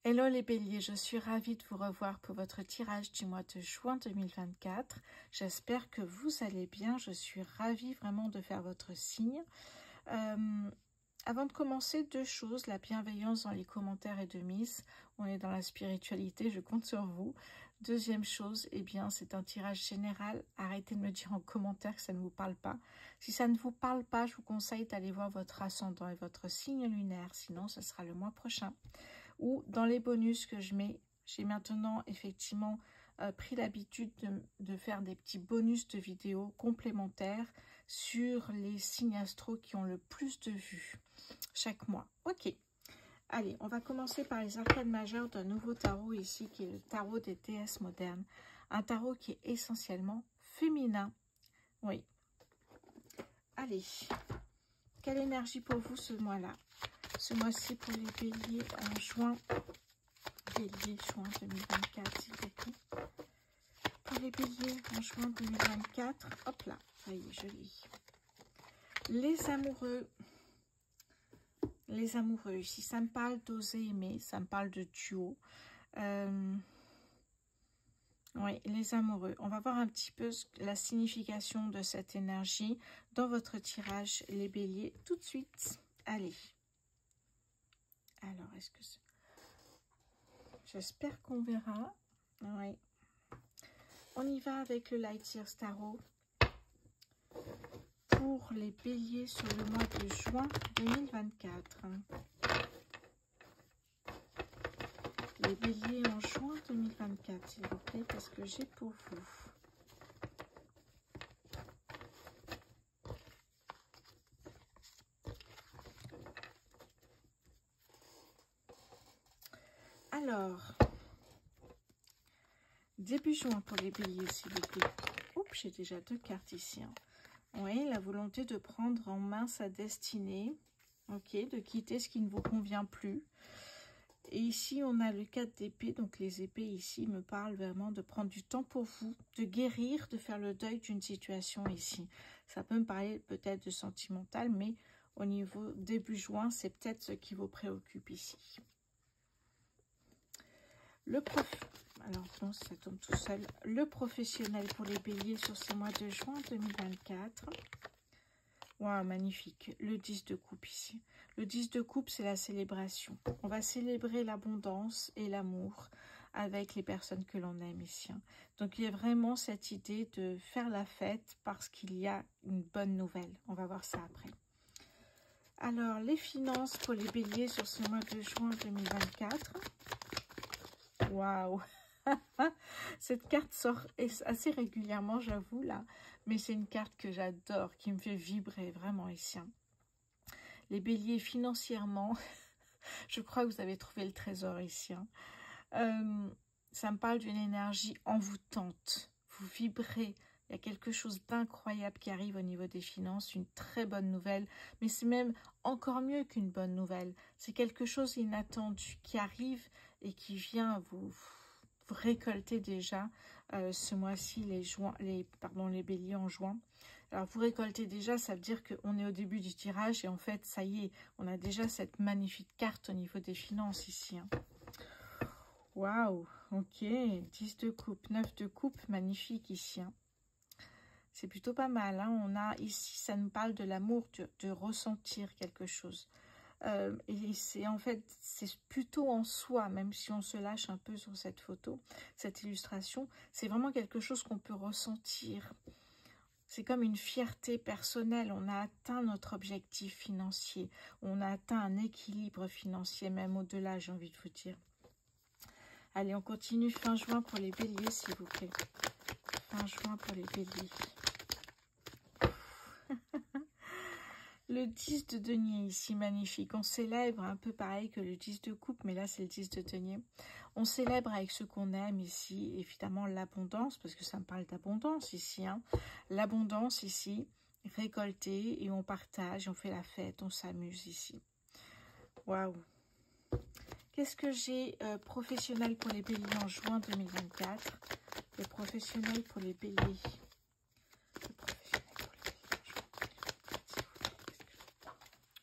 Hello les béliers, je suis ravie de vous revoir pour votre tirage du mois de juin 2024. J'espère que vous allez bien, je suis ravie vraiment de faire votre signe. Avant de commencer, deux choses, la bienveillance dans les commentaires est de mise. On est dans la spiritualité, je compte sur vous. Deuxième chose, eh bien, c'est un tirage général. Arrêtez de me dire en commentaire que ça ne vous parle pas. Si ça ne vous parle pas, je vous conseille d'aller voir votre ascendant et votre signe lunaire. Sinon, ce sera le mois prochain. Ou dans les bonus que je mets, j'ai maintenant effectivement pris l'habitude de faire des petits bonus de vidéos complémentaires sur les signes astro qui ont le plus de vues chaque mois. Ok, allez, on va commencer par les arcanes majeures d'un nouveau tarot ici, qui est le tarot des déesses modernes. Un tarot qui est essentiellement féminin. Oui. Allez, quelle énergie pour vous ce mois-là? Ce mois-ci pour les béliers en juin. Bélier, juin 2024, s'il vous plaît. Pour les béliers en juin 2024. Hop là, ça y est, je lis. Les amoureux. Les amoureux, ici, ça me parle d'oser aimer, ça me parle de duo. Oui, les amoureux. On va voir un petit peu la signification de cette énergie dans votre tirage, les béliers, tout de suite. Allez. Alors, est-ce que... J'espère qu'on verra. Oui. On y va avec le Light Year Tarot. Pour les béliers sur le mois de juin 2024. Les béliers en juin 2024, s'il vous plaît, qu'est-ce que j'ai pour vous? Alors, début juin pour les béliers, s'il vous plaît. Oups, j'ai déjà deux cartes ici. Hein. Oui, la volonté de prendre en main sa destinée. Ok, de quitter ce qui ne vous convient plus. Et ici, on a le 4 d'épée. Donc, les épées ici me parlent vraiment de prendre du temps pour vous, de guérir, de faire le deuil d'une situation ici. Ça peut me parler peut-être de sentimental, mais au niveau début juin, c'est peut-être ce qui vous préoccupe ici. Alors, non, ça tombe tout seul. Le professionnel pour les béliers sur ce mois de juin 2024. Waouh, magnifique. Le 10 de coupe ici. Le 10 de coupe, c'est la célébration. On va célébrer l'abondance et l'amour avec les personnes que l'on aime ici. Donc, il y a vraiment cette idée de faire la fête parce qu'il y a une bonne nouvelle. On va voir ça après. Alors, les finances pour les béliers sur ce mois de juin 2024. Waouh! Cette carte sort assez régulièrement, j'avoue, là. Mais c'est une carte que j'adore, qui me fait vibrer vraiment ici. Les béliers, financièrement, je crois que vous avez trouvé le trésor ici. Ça me parle d'une énergie envoûtante. Vous vibrez. Il y a quelque chose d'incroyable qui arrive au niveau des finances, une très bonne nouvelle. Mais c'est même encore mieux qu'une bonne nouvelle. C'est quelque chose d'inattendu qui arrive et qui vient vous récoltez déjà ce mois-ci les béliers en juin. Alors vous récoltez déjà, ça veut dire qu'on est au début du tirage et en fait ça y est, on a déjà cette magnifique carte au niveau des finances ici. Hein. Waouh, ok, 10 de coupe, 9 de coupe, magnifique ici. Hein. C'est plutôt pas mal. Hein. On a ici, ça nous parle de l'amour, de ressentir quelque chose. Et c'est en fait, c'est plutôt en soi, même si on se lâche un peu sur cette photo, cette illustration, c'est vraiment quelque chose qu'on peut ressentir. C'est comme une fierté personnelle, on a atteint notre objectif financier, on a atteint un équilibre financier, même au-delà, j'ai envie de vous dire. Allez, on continue fin juin pour les béliers, s'il vous plaît. Fin juin pour les béliers. Le 10 de denier ici, magnifique. On célèbre un peu pareil que le 10 de coupe, mais là c'est le 10 de denier. On célèbre avec ce qu'on aime ici, évidemment l'abondance, parce que ça me parle d'abondance ici. Hein. L'abondance ici, récoltée, et on partage, on fait la fête, on s'amuse ici. Waouh! Qu'est-ce que j'ai professionnel pour les béliers en juin 2024? Le professionnel pour les béliers.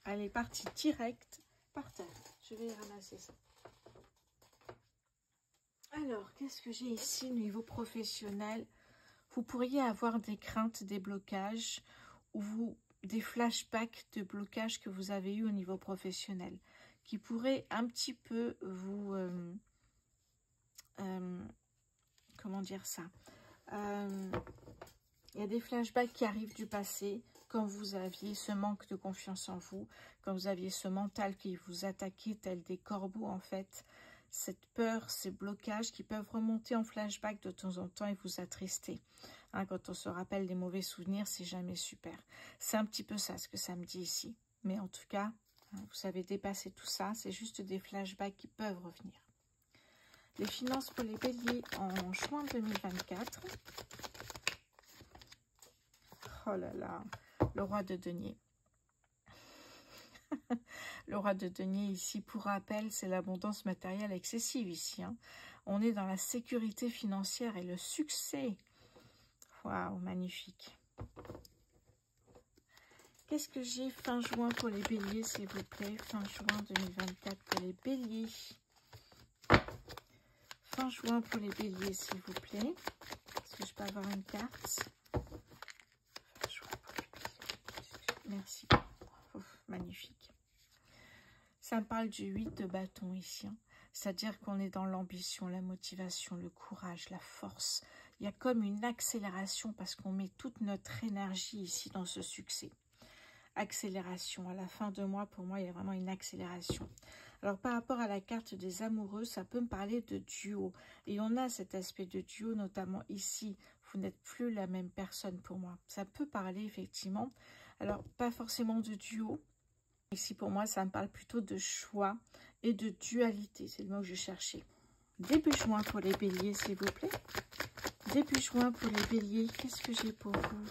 Allez, partie directe par terre. Je vais ramasser ça. Alors, qu'est-ce que j'ai ici au niveau professionnel? Vous pourriez avoir des craintes, des blocages, ou des flashbacks de blocages que vous avez eu au niveau professionnel, qui pourraient un petit peu vous... comment dire ça? Il y a des flashbacks qui arrivent du passé, quand vous aviez ce manque de confiance en vous, quand vous aviez ce mental qui vous attaquait tel des corbeaux en fait, cette peur, ces blocages qui peuvent remonter en flashback de temps en temps et vous attrister. Hein, quand on se rappelle des mauvais souvenirs, c'est jamais super. C'est un petit peu ça ce que ça me dit ici. Mais en tout cas, hein, vous savez dépasser tout ça, c'est juste des flashbacks qui peuvent revenir. Les finances pour les béliers en juin 2024. Oh là là, le roi de denier. Le roi de denier ici, pour rappel, c'est l'abondance matérielle excessive ici. Hein. On est dans la sécurité financière et le succès. Waouh, magnifique. Qu'est-ce que j'ai fin juin pour les béliers, s'il vous plaît? Fin juin 2024 pour les béliers. Fin juin pour les béliers, s'il vous plaît. Est-ce que je peux avoir une carte? Fin juin pour les béliers. Merci. Ouf, magnifique. Ça me parle du 8 de bâton ici. Hein. C'est-à-dire qu'on est dans l'ambition, la motivation, le courage, la force. Il y a comme une accélération parce qu'on met toute notre énergie ici dans ce succès. Accélération. À la fin de mois, pour moi, il y a vraiment une accélération. Alors, par rapport à la carte des amoureux, ça peut me parler de duo. Et on a cet aspect de duo, notamment ici. Vous n'êtes plus la même personne pour moi. Ça peut parler, effectivement. Alors, pas forcément de duo. Ici, pour moi, ça me parle plutôt de choix et de dualité. C'est le mot que je cherchais. Début juin pour les béliers, s'il vous plaît. Début juin pour les béliers. Qu'est-ce que j'ai pour vous?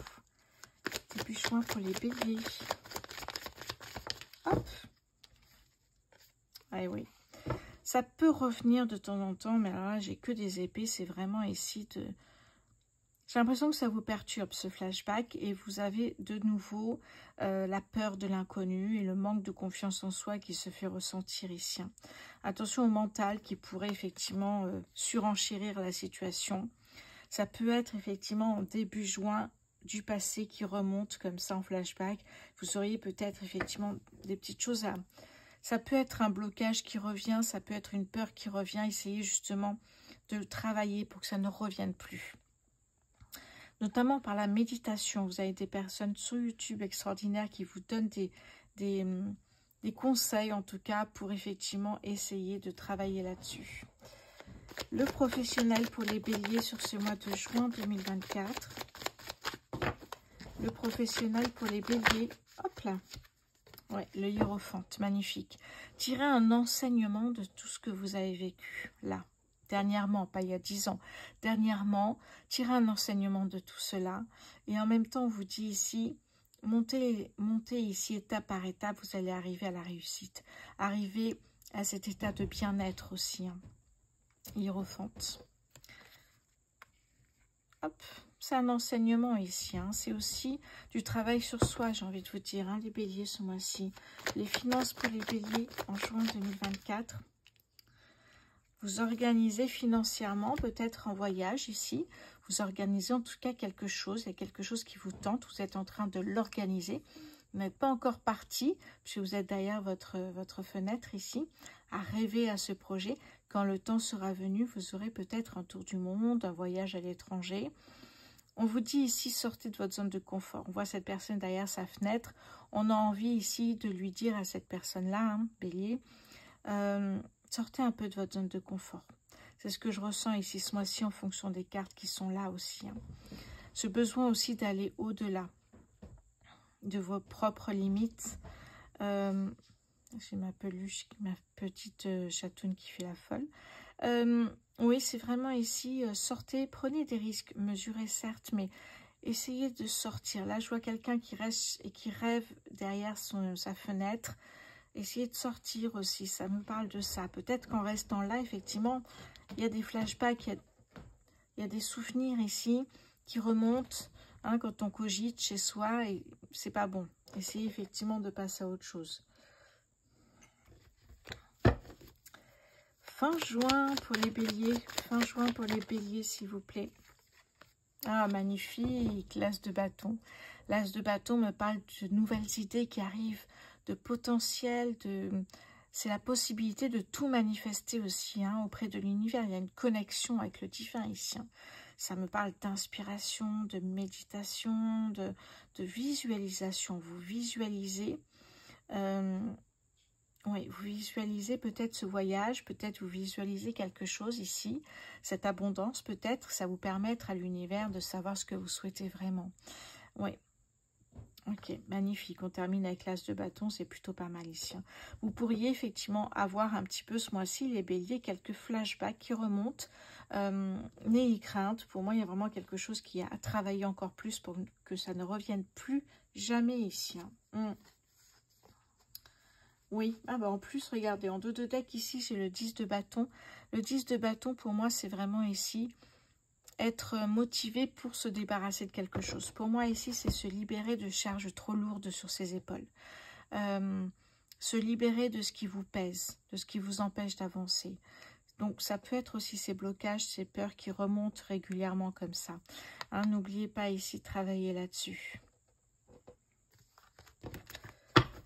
Début juin pour les béliers. Hop. Ah oui. Ça peut revenir de temps en temps, mais alors là, j'ai que des épées. C'est vraiment ici de... J'ai l'impression que ça vous perturbe, ce flashback, et vous avez de nouveau la peur de l'inconnu et le manque de confiance en soi qui se fait ressentir ici. Attention au mental qui pourrait effectivement surenchérir la situation. Ça peut être effectivement en début juin du passé qui remonte comme ça en flashback. Vous auriez peut-être effectivement des petites choses à... Ça peut être un blocage qui revient, ça peut être une peur qui revient. Essayez justement de travailler pour que ça ne revienne plus. Notamment par la méditation. Vous avez des personnes sur YouTube extraordinaires qui vous donnent des conseils, en tout cas, pour effectivement essayer de travailler là-dessus. Le professionnel pour les béliers sur ce mois de juin 2024. Le professionnel pour les béliers. Hop là. Ouais, le hiérophante, magnifique. Tirez un enseignement de tout ce que vous avez vécu, là. Dernièrement, pas il y a 10 ans, dernièrement, tirez un enseignement de tout cela. Et en même temps, on vous dit ici, montez ici étape par étape, vous allez arriver à la réussite. Arriver à cet état de bien-être aussi. Hein. Hiérophante. Hop, c'est un enseignement ici. Hein. C'est aussi du travail sur soi, j'ai envie de vous dire, hein, les béliers ce mois-ci. Les finances pour les béliers en juin 2024. Vous organisez financièrement, peut-être en voyage ici. Vous organisez en tout cas quelque chose. Il y a quelque chose qui vous tente. Vous êtes en train de l'organiser. Vous n'êtes pas encore parti, puisque vous êtes derrière votre fenêtre ici, à rêver à ce projet. Quand le temps sera venu, vous aurez peut-être un tour du monde, un voyage à l'étranger. On vous dit ici, sortez de votre zone de confort. On voit cette personne derrière sa fenêtre. On a envie ici de lui dire à cette personne-là, hein, bélier, sortez un peu de votre zone de confort. C'est ce que je ressens ici ce mois-ci en fonction des cartes qui sont là aussi. Hein. Ce besoin aussi d'aller au-delà de vos propres limites. J'ai ma peluche, ma petite chatoune qui fait la folle. Oui, c'est vraiment ici, sortez, prenez des risques, mesurez certes, mais essayez de sortir. Là, je vois quelqu'un qui reste et qui rêve derrière sa fenêtre. Essayez de sortir aussi, ça me parle de ça. Peut-être qu'en restant là, effectivement, il y a des flashbacks, il y a des souvenirs ici qui remontent hein, quand on cogite chez soi et c'est pas bon. Essayez effectivement de passer à autre chose. Fin juin pour les béliers. Fin juin pour les béliers, s'il vous plaît. Ah, magnifique, l'as de bâton. L'as de bâton me parle de nouvelles idées qui arrivent, de potentiel, c'est la possibilité de tout manifester aussi hein, auprès de l'univers. Il y a une connexion avec le divin ici. Hein. Ça me parle d'inspiration, de méditation, de visualisation. Vous visualisez, oui, vous visualisez peut-être ce voyage, peut-être vous visualisez quelque chose ici. Cette abondance, peut-être, ça vous permettre à l'univers de savoir ce que vous souhaitez vraiment. Oui. Ok, magnifique. On termine avec l'as de bâton, c'est plutôt pas mal ici. Hein. Vous pourriez effectivement avoir un petit peu ce mois-ci, les béliers, quelques flashbacks qui remontent. N'ayez crainte. Pour moi, il y a vraiment quelque chose qui a à travailler encore plus pour que ça ne revienne plus jamais ici. Hein. Oui, ah bah en plus, regardez, en 2 de deck, ici, j'ai le 10 de bâton. Le 10 de bâton, pour moi, c'est vraiment ici être motivé pour se débarrasser de quelque chose. Pour moi, ici, c'est se libérer de charges trop lourdes sur ses épaules. Se libérer de ce qui vous pèse, de ce qui vous empêche d'avancer. Donc, ça peut être aussi ces blocages, ces peurs qui remontent régulièrement comme ça. Hein, n'oubliez pas ici de travailler là-dessus.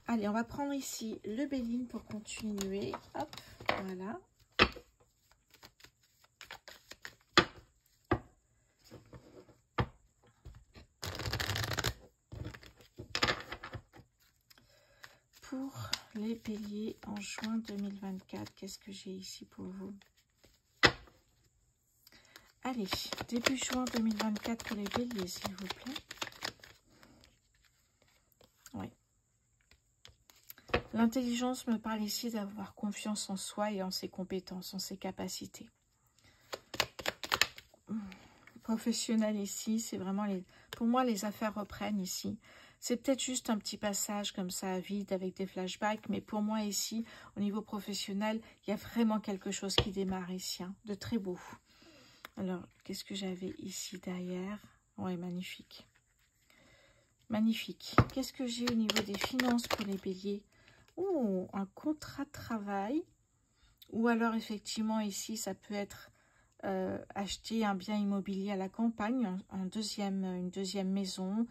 Allez, on va prendre ici le Béline pour continuer. Hop, voilà. Pour les béliers en juin 2024, qu'est-ce que j'ai ici pour vous? Allez, début juin 2024 pour les béliers, s'il vous plaît. Oui. L'intelligence me parle ici d'avoir confiance en soi et en ses compétences, en ses capacités. Professionnel ici, c'est vraiment pour moi les affaires reprennent ici. C'est peut-être juste un petit passage comme ça vide avec des flashbacks, mais pour moi ici, au niveau professionnel, il y a vraiment quelque chose qui démarre ici, hein, de très beau. Alors, qu'est-ce que j'avais ici derrière? Oui, magnifique. Magnifique. Qu'est-ce que j'ai au niveau des finances pour les béliers? Oh, un contrat de travail. Ou alors, effectivement, ici, ça peut être acheter un bien immobilier à la campagne, une deuxième maison,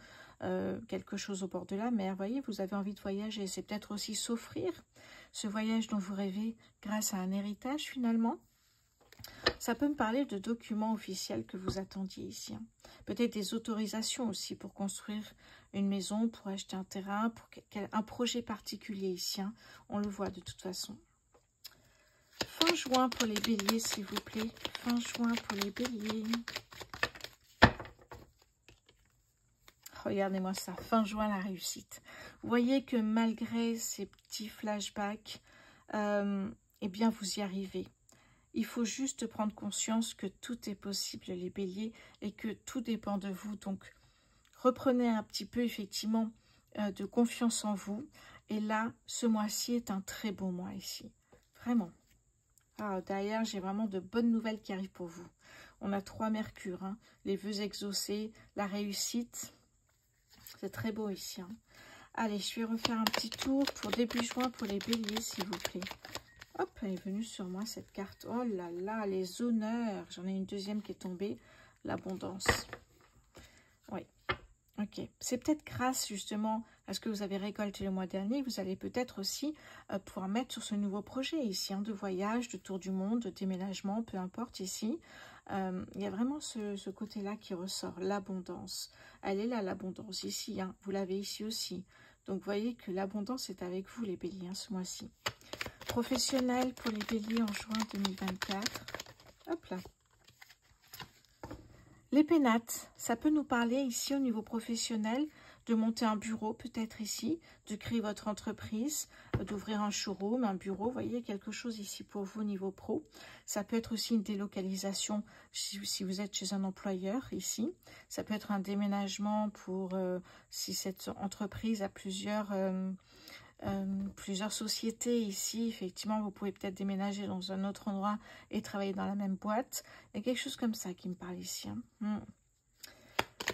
quelque chose au bord de la mer. Vous voyez, vous avez envie de voyager. C'est peut-être aussi s'offrir ce voyage dont vous rêvez grâce à un héritage, finalement. Ça peut me parler de documents officiels que vous attendiez ici. Hein. Peut-être des autorisations aussi pour construire une maison, pour acheter un terrain, pour un projet particulier ici. Hein. On le voit de toute façon. Fin juin pour les béliers, s'il vous plaît. Fin juin pour les béliers. Regardez-moi ça. Fin juin, la réussite. Vous voyez que malgré ces petits flashbacks, eh bien, vous y arrivez. Il faut juste prendre conscience que tout est possible, les béliers, et que tout dépend de vous. Donc, reprenez un petit peu, effectivement, de confiance en vous. Et là, ce mois-ci est un très beau mois ici. Vraiment. Ah, derrière, j'ai vraiment de bonnes nouvelles qui arrivent pour vous. On a 3 mercures, hein, les vœux exaucés, la réussite. C'est très beau ici. Hein. Allez, je vais refaire un petit tour pour début juin pour les béliers, s'il vous plaît. Hop, elle est venue sur moi cette carte. Oh là là, les honneurs. J'en ai une deuxième qui est tombée. L'abondance. Oui. Ok. C'est peut-être grâce justement à ce que vous avez récolté le mois dernier. Vous allez peut-être aussi pouvoir mettre sur ce nouveau projet ici. Hein, de voyage, de tour du monde, de déménagement, peu importe ici. Il y a vraiment ce côté-là qui ressort. L'abondance. Elle est là, l'abondance. Ici, hein, vous l'avez ici aussi. Donc, vous voyez que l'abondance est avec vous, les béliers, hein, ce mois-ci. Professionnel pour les béliers en juin 2024. Hop là. Les pénates, ça peut nous parler ici au niveau professionnel de monter un bureau peut-être ici, de créer votre entreprise, d'ouvrir un showroom, un bureau. Vous voyez quelque chose ici pour vous au niveau pro. Ça peut être aussi une délocalisation si vous êtes chez un employeur ici. Ça peut être un déménagement pour si cette entreprise a plusieurs sociétés ici. Effectivement, vous pouvez peut-être déménager dans un autre endroit et travailler dans la même boîte. Il y a quelque chose comme ça qui me parle ici. Hein.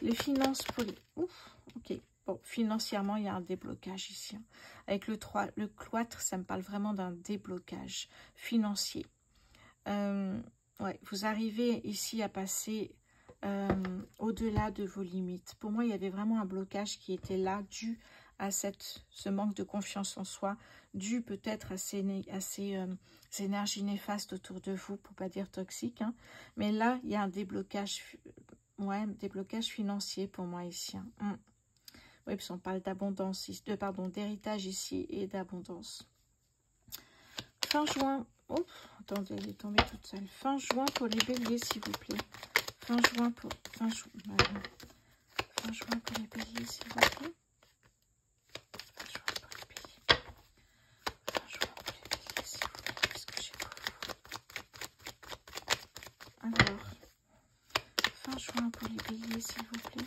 Les finances pour les... Ouf, ok. Bon, financièrement, il y a un déblocage ici. Hein. Avec le 3, le cloître, ça me parle vraiment d'un déblocage financier. Ouais, vous arrivez ici à passer au-delà de vos limites. Pour moi, il y avait vraiment un blocage qui était là, dû à ce manque de confiance en soi, dû peut-être à ces énergies néfastes autour de vous, pour pas dire toxiques. Hein. Mais là, il y a un déblocage, ouais, déblocage financier pour moi ici. Hein. Oui, parce qu'on parle d'abondance, pardon, d'héritage ici et d'abondance. Fin juin. Oh, attendez, elle est tombée toute seule. Fin juin pour les béliers, s'il vous plaît. Fin juin pour les béliers, s'il vous plaît. Fin juin pour les béliers. Fin juin pour les béliers, s'il vous plaît. Qu'est-ce que j'ai pour vous? Alors, fin juin pour les béliers, s'il vous plaît.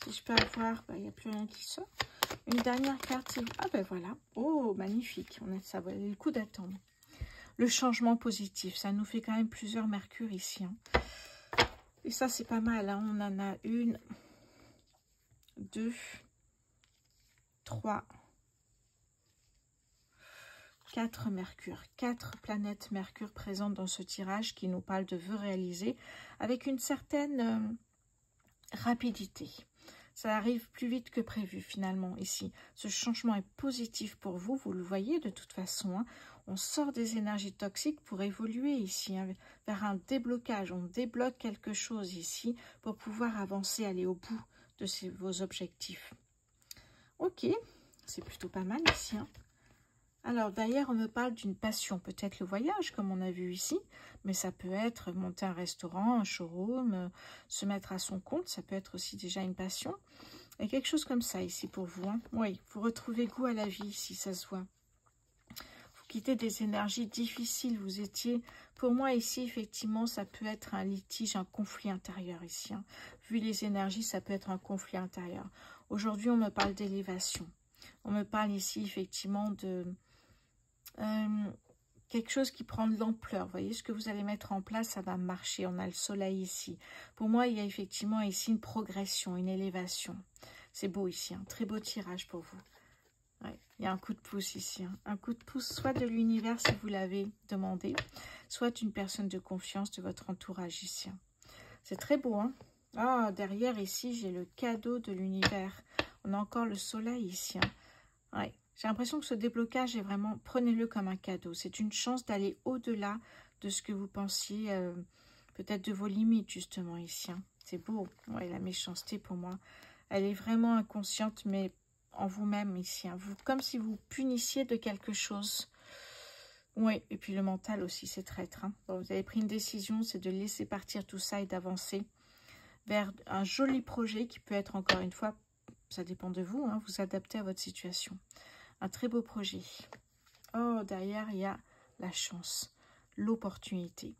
Si je peux avoir, il n'y a plus rien qui sort. Une dernière carte, s'il vous plaît. Ah ben voilà. Oh, magnifique. Ça valait le coup d'attendre. Le changement positif, ça nous fait quand même plusieurs mercures ici. Hein. Et ça, c'est pas mal. Hein. On en a 1, 2, 3, 4 mercures. 4 planètes Mercure présentes dans ce tirage qui nous parle de vœux réalisés avec une certaine rapidité. Ça arrive plus vite que prévu finalement ici. Ce changement est positif pour vous, vous le voyez de toute façon. Hein. On sort des énergies toxiques pour évoluer ici, hein, vers un déblocage. On débloque quelque chose ici pour pouvoir avancer, aller au bout de vos objectifs. Ok, c'est plutôt pas mal ici. Hein. Alors d'ailleurs, on me parle d'une passion, peut-être le voyage comme on a vu ici, mais ça peut être monter un restaurant, un showroom, se mettre à son compte, ça peut être aussi déjà une passion. Et quelque chose comme ça ici pour vous. Hein. Oui, vous retrouvez goût à la vie ici, ça se voit. Vous quittez des énergies difficiles, vous étiez... Pour moi ici, effectivement, ça peut être un litige, un conflit intérieur ici. Hein. Vu les énergies, ça peut être un conflit intérieur. Aujourd'hui, on me parle d'élévation. On me parle ici, effectivement, de... quelque chose qui prend de l'ampleur. Vous voyez, ce que vous allez mettre en place, ça va marcher. On a le soleil ici. Pour moi, il y a effectivement ici une progression, une élévation. C'est beau ici, un très beau tirage pour vous. Ouais, il y a un coup de pouce ici. Hein. Un coup de pouce, soit de l'univers si vous l'avez demandé, soit une personne de confiance de votre entourage ici. Hein. C'est très beau. Hein. Ah, derrière ici, j'ai le cadeau de l'univers. On a encore le soleil ici. Hein. Ouais. J'ai l'impression que ce déblocage est vraiment, prenez-le comme un cadeau. C'est une chance d'aller au-delà de ce que vous pensiez, peut-être de vos limites justement ici. Hein. C'est beau. Ouais, la méchanceté pour moi, elle est vraiment inconsciente, mais en vous-même ici. Hein. Comme si vous punissiez de quelque chose. Oui, et puis le mental aussi, c'est traître. Hein. Bon, vous avez pris une décision, c'est de laisser partir tout ça et d'avancer vers un joli projet qui peut être, encore une fois, ça dépend de vous, hein, vous adaptez à votre situation. Un très beau projet. Oh, derrière, il y a la chance, l'opportunité.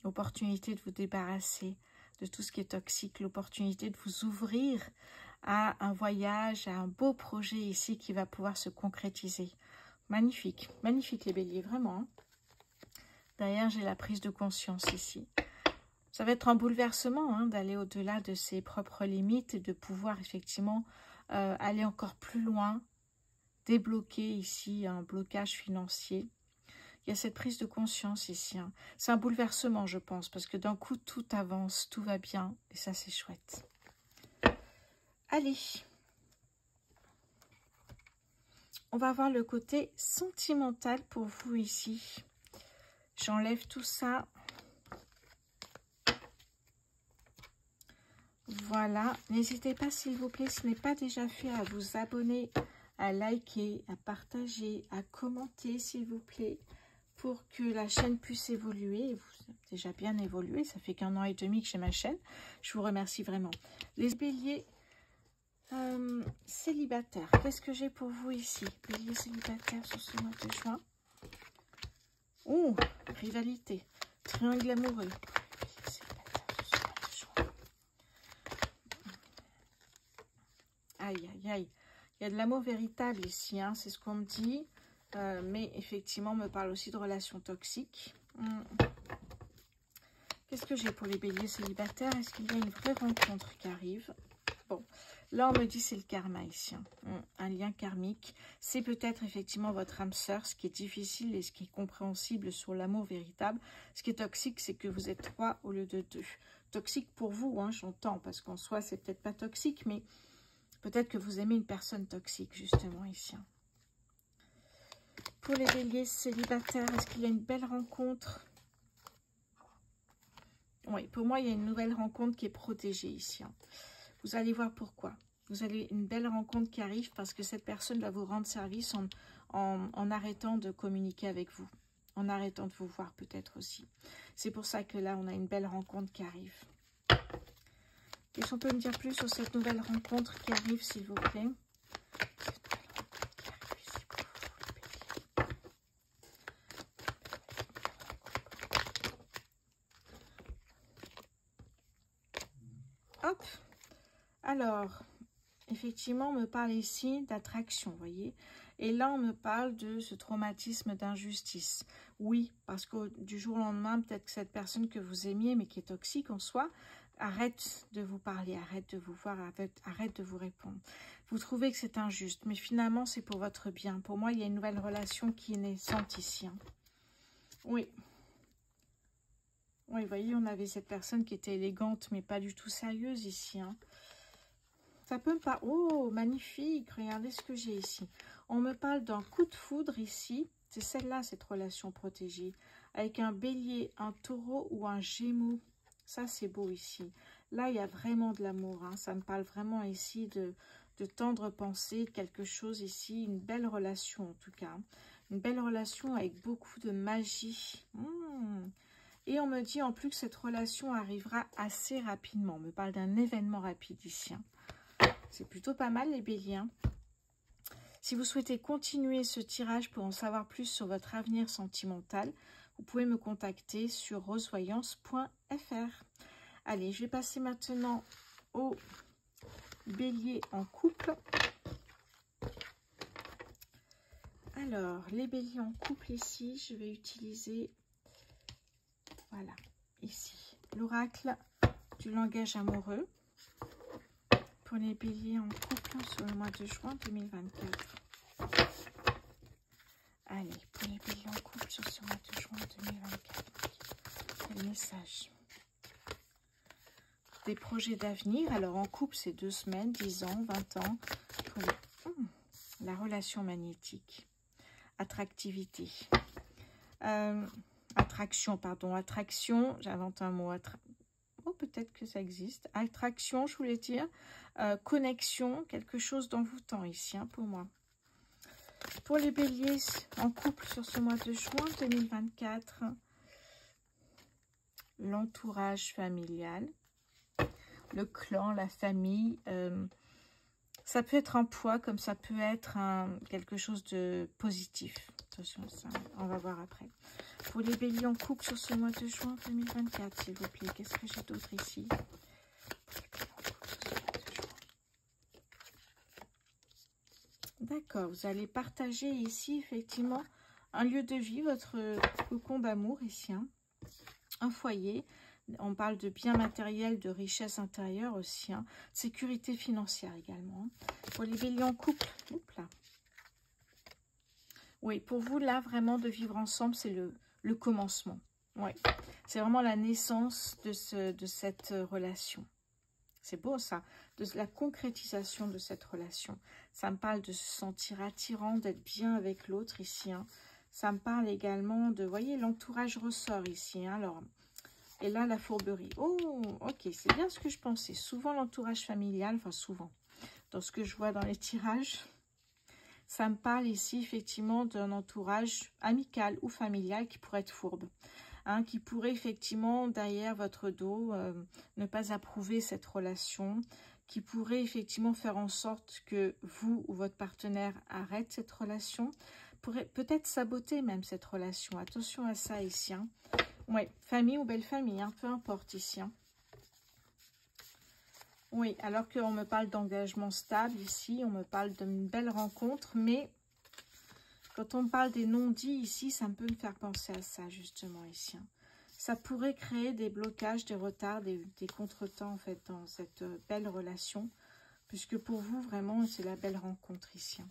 L'opportunité de vous débarrasser de tout ce qui est toxique, l'opportunité de vous ouvrir à un voyage, à un beau projet ici qui va pouvoir se concrétiser. Magnifique, magnifique les béliers, vraiment. Hein. Derrière, j'ai la prise de conscience ici. Ça va être un bouleversement hein, d'aller au-delà de ses propres limites et de pouvoir effectivement aller encore plus loin, débloquer ici un blocage financier. Il y a cette prise de conscience ici. Hein. C'est un bouleversement, je pense, parce que d'un coup, tout avance, tout va bien, et ça, c'est chouette. Allez, on va voir le côté sentimental pour vous ici. J'enlève tout ça. Voilà, n'hésitez pas s'il vous plaît, ce n'est pas déjà fait, à vous abonner, à liker, à partager, à commenter s'il vous plaît, pour que la chaîne puisse évoluer. Vous avez déjà bien évolué, ça fait qu'1 an et demi que j'ai ma chaîne, je vous remercie vraiment. Les béliers célibataires, qu'est-ce que j'ai pour vous ici? Béliers célibataires sur ce mois de juin. Oh, rivalité, triangle amoureux. Aïe, aïe, aïe. Il y a de l'amour véritable ici, hein, c'est ce qu'on me dit. Mais effectivement, on me parle aussi de relations toxiques. Qu'est-ce que j'ai pour les béliers célibataires? Est-ce qu'il y a une vraie rencontre qui arrive? Bon, là, on me dit c'est le karma ici. Hein. Un lien karmique. C'est peut-être effectivement votre âme sœur. Ce qui est difficile et ce qui est compréhensible sur l'amour véritable. Ce qui est toxique, c'est que vous êtes 3 au lieu de 2. Toxique pour vous, hein, j'entends, parce qu'en soi, c'est peut-être pas toxique, mais peut-être que vous aimez une personne toxique, justement, ici. Hein. Pour les béliers célibataires, est-ce qu'il y a une belle rencontre? Oui, pour moi, il y a une nouvelle rencontre qui est protégée ici. Hein. Vous allez voir pourquoi. Vous avez une belle rencontre qui arrive parce que cette personne va vous rendre service en arrêtant de communiquer avec vous. En arrêtant de vous voir peut-être aussi. C'est pour ça que là, on a une belle rencontre qui arrive. Est-ce qu'on peut me dire plus sur cette nouvelle rencontre qui arrive, s'il vous plaît? Hop. Alors, effectivement, on me parle ici d'attraction, vous voyez. Et là, on me parle de ce traumatisme d'injustice. Oui, parce que du jour au lendemain, peut-être que cette personne que vous aimiez, mais qui est toxique en soi, arrête de vous parler, arrête de vous voir, arrête de vous répondre. Vous trouvez que c'est injuste, mais finalement, c'est pour votre bien. Pour moi, il y a une nouvelle relation qui est naissante ici. Hein. Oui. Oui, vous voyez, on avait cette personne qui était élégante, mais pas du tout sérieuse ici. Hein. Ça peut pas... Oh, magnifique. Regardez ce que j'ai ici. On me parle d'un coup de foudre ici. C'est celle-là, cette relation protégée. Avec un bélier, un taureau ou un gémeau. Ça, c'est beau ici. Là, il y a vraiment de l'amour. Hein. Ça me parle vraiment ici de tendre pensée, quelque chose ici. Une belle relation, en tout cas. Une belle relation avec beaucoup de magie. Et on me dit en plus que cette relation arrivera assez rapidement. On me parle d'un événement rapide ici. Hein. C'est plutôt pas mal les béliers. Hein. Si vous souhaitez continuer ce tirage pour en savoir plus sur votre avenir sentimental, vous pouvez me contacter sur rosevoyance.fr. Allez, je vais passer maintenant au bélier en couple. Alors, les béliers en couple ici, je vais utiliser, voilà, ici, l'oracle du langage amoureux. Pour les béliers en couple sur le mois de juin 2024. Allez, pour les béliers en couple sur ce mois de juin 2024. Quel message? Des projets d'avenir. Alors en couple, c'est 2 semaines, 10 ans, 20 ans. Pour la relation magnétique. Attractivité. Attraction, pardon. Attraction, j'invente un mot. Oh, peut-être que ça existe. Attraction, je voulais dire. Connexion, quelque chose d'envoûtant ici, hein, pour moi. Pour les béliers en couple sur ce mois de juin 2024, l'entourage familial, le clan, la famille, ça peut être un poids comme ça peut être quelque chose de positif. Attention, ça, on va voir après. Pour les béliers en couple sur ce mois de juin 2024, s'il vous plaît, qu'est-ce que j'ai d'autre ici? D'accord, vous allez partager ici, effectivement, un lieu de vie, votre cocon d'amour ici, hein, un foyer. On parle de biens matériels, de richesse intérieure aussi, hein, sécurité financière également. Hein. Pour les béliers en couple, oups là. Oui, pour vous, là, vraiment, de vivre ensemble, c'est le commencement. Oui, c'est vraiment la naissance de cette relation. C'est beau ça, de la concrétisation de cette relation. Ça me parle de se sentir attirant, d'être bien avec l'autre ici. Hein. Ça me parle également de, vous voyez, l'entourage ressort ici. Hein. Alors, et là, la fourberie. Oh, ok, c'est bien ce que je pensais. Souvent, l'entourage familial, enfin souvent, dans ce que je vois dans les tirages, ça me parle ici effectivement d'un entourage amical ou familial qui pourrait être fourbe. Hein, qui pourrait effectivement, derrière votre dos, ne pas approuver cette relation, qui pourrait effectivement faire en sorte que vous ou votre partenaire arrête cette relation, pourrait peut-être saboter même cette relation. Attention à ça ici. Hein. Oui, famille ou belle famille, hein, peu importe ici. Hein. Oui, alors qu'on me parle d'engagement stable ici, on me parle d'une belle rencontre, mais... Quand on parle des non-dits ici, ça peut me faire penser à ça, justement, ici. Hein. Ça pourrait créer des blocages, des retards, des contretemps, en fait, dans cette belle relation. Puisque pour vous, vraiment, c'est la belle rencontre ici.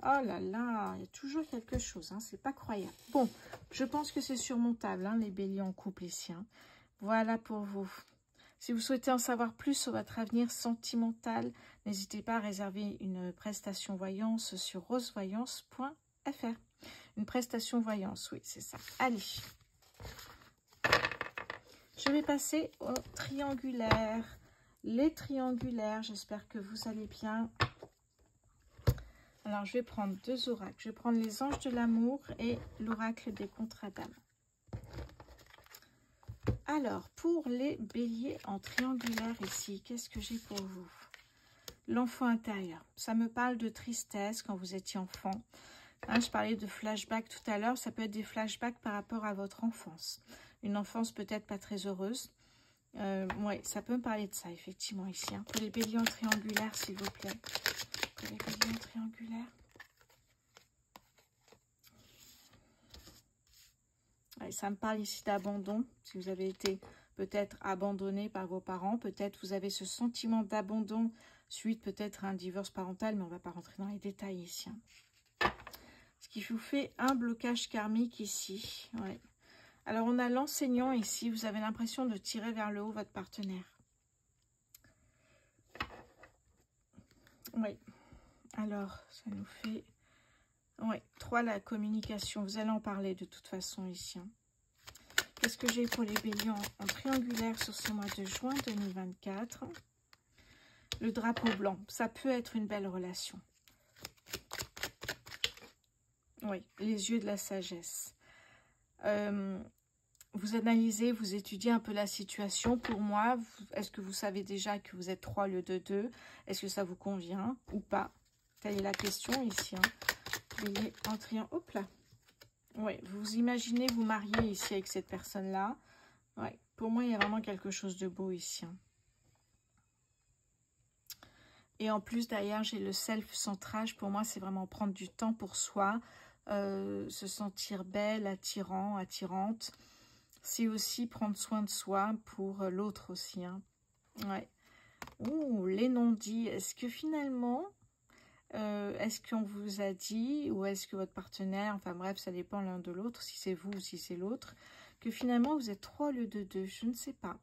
Oh là là, il y a toujours quelque chose, hein, c'est pas croyable. Bon, je pense que c'est surmontable, hein, les béliers en couple ici. Hein. Voilà pour vous. Si vous souhaitez en savoir plus sur votre avenir sentimental, n'hésitez pas à réserver une prestation voyance sur rosevoyance.fr. Une prestation voyance, oui, c'est ça. Allez. Je vais passer au triangulaire. Les triangulaires, j'espère que vous allez bien. Alors, je vais prendre deux oracles. Je vais prendre les anges de l'amour et l'oracle des contrats d'âme. Alors, pour les béliers en triangulaire ici, qu'est-ce que j'ai pour vous? L'enfant intérieur. Ça me parle de tristesse quand vous étiez enfant. Hein, je parlais de flashback tout à l'heure. Ça peut être des flashbacks par rapport à votre enfance. Une enfance peut-être pas très heureuse. Oui, ça peut me parler de ça, effectivement, ici. Hein. Pour les béliers en triangulaire, s'il vous plaît. Pour les béliers en triangulaire. Ouais, ça me parle ici d'abandon. Si vous avez été peut-être abandonné par vos parents, peut-être vous avez ce sentiment d'abandon suite peut-être à un divorce parental, mais on ne va pas rentrer dans les détails ici. Hein. Ce qui vous fait un blocage karmique ici. Ouais. Alors, on a l'enseignant ici. Vous avez l'impression de tirer vers le haut votre partenaire. Oui. Alors, ça nous fait... Oui, 3, la communication. Vous allez en parler de toute façon ici. Hein. Qu'est-ce que j'ai pour les béliers en triangulaire sur ce mois de juin 2024? Le drapeau blanc. Ça peut être une belle relation. Oui, les yeux de la sagesse. Vous analysez, vous étudiez un peu la situation. Pour moi, est-ce que vous savez déjà que vous êtes 3 au lieu de 2? Est-ce que ça vous convient ou pas? Telle est la question ici. Hein. Bélier en triangle. Hop là. Oui, vous imaginez vous marier ici avec cette personne-là. Ouais, pour moi, il y a vraiment quelque chose de beau ici. Hein. Et en plus, derrière, j'ai le self-centrage. Pour moi, c'est vraiment prendre du temps pour soi, se sentir belle, attirant, attirante. C'est aussi prendre soin de soi pour l'autre aussi. Hein. Ouais. Ouh, les non-dits. Est-ce que finalement... est-ce qu'on vous a dit, ou est-ce que votre partenaire, enfin bref, ça dépend l'un de l'autre, si c'est vous ou si c'est l'autre, que finalement vous êtes 3 au lieu de 2, je ne sais pas.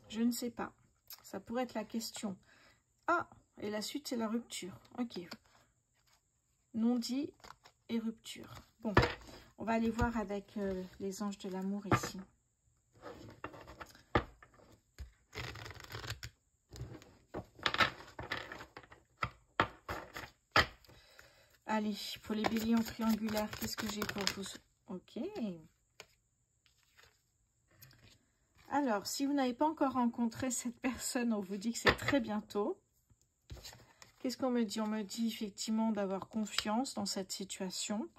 Je ne sais pas. Ça pourrait être la question. Ah, et la suite c'est la rupture. Ok. Non-dit et rupture. Bon, on va aller voir avec les anges de l'amour ici. Allez, pour les béliers en triangulaire, qu'est-ce que j'ai pour vous? Ok. Alors, si vous n'avez pas encore rencontré cette personne, on vous dit que c'est très bientôt. Qu'est-ce qu'on me dit? On me dit effectivement d'avoir confiance dans cette situation.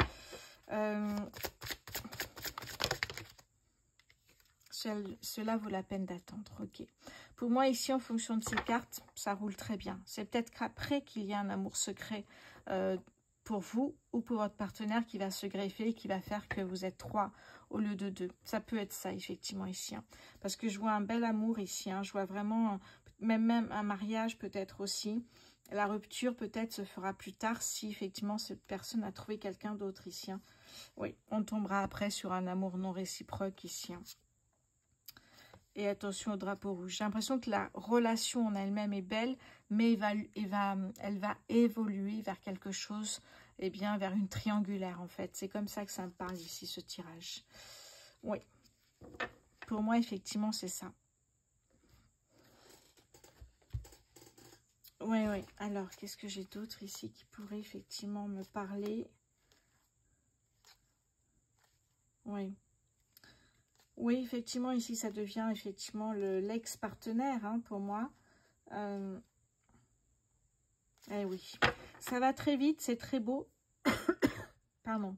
Cela vaut la peine d'attendre. Ok. Pour moi, ici, en fonction de ces cartes, ça roule très bien. C'est peut-être qu'après qu'il y a un amour secret pour vous ou pour votre partenaire qui va se greffer et qui va faire que vous êtes 3 au lieu de 2. Ça peut être ça, effectivement, ici. Hein. Parce que je vois un bel amour ici. Hein. Je vois vraiment, même un mariage peut-être aussi. La rupture peut-être se fera plus tard si, effectivement, cette personne a trouvé quelqu'un d'autre ici. Hein. Oui, on tombera après sur un amour non réciproque ici. Hein. Et attention au drapeau rouge. J'ai l'impression que la relation en elle-même est belle, mais elle va évoluer vers quelque chose, eh bien, vers une triangulaire, en fait. C'est comme ça que ça me parle ici, ce tirage. Oui. Pour moi, effectivement, c'est ça. Oui, oui. Alors, qu'est-ce que j'ai d'autre ici qui pourrait effectivement me parler? Oui. Oui, effectivement, ici, ça devient effectivement l'ex-partenaire, hein, pour moi. Eh oui, ça va très vite, c'est très beau. Pardon.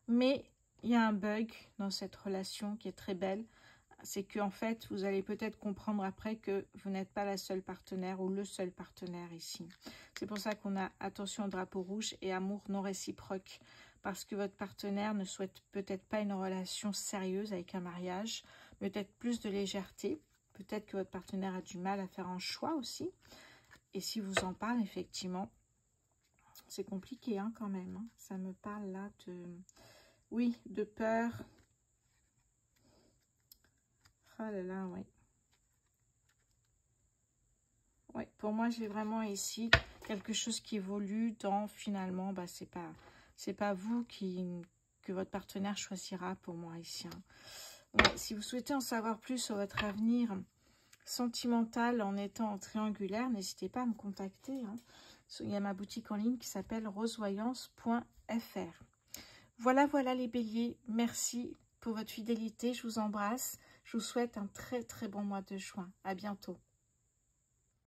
Mais il y a un bug dans cette relation qui est très belle. C'est qu'en fait, vous allez peut-être comprendre après que vous n'êtes pas la seule partenaire ou le seul partenaire ici. C'est pour ça qu'on a attention au drapeau rouge et amour non réciproque. Parce que votre partenaire ne souhaite peut-être pas une relation sérieuse avec un mariage. Peut-être plus de légèreté. Peut-être que votre partenaire a du mal à faire un choix aussi. Et si vous en parle, effectivement, c'est compliqué hein, quand même. Hein. Ça me parle là de... Oui, de peur. Oh là là, oui. Oui, pour moi, j'ai vraiment ici quelque chose qui évolue dans, finalement, bah, c'est pas vous que votre partenaire choisira pour moi ici. Hein. Ouais, si vous souhaitez en savoir plus sur votre avenir sentimental en étant triangulaire, n'hésitez pas à me contacter. Hein. Il y a ma boutique en ligne qui s'appelle rosevoyance.fr. Voilà, voilà les béliers. Merci pour votre fidélité. Je vous embrasse. Je vous souhaite un très très bon mois de juin. À bientôt.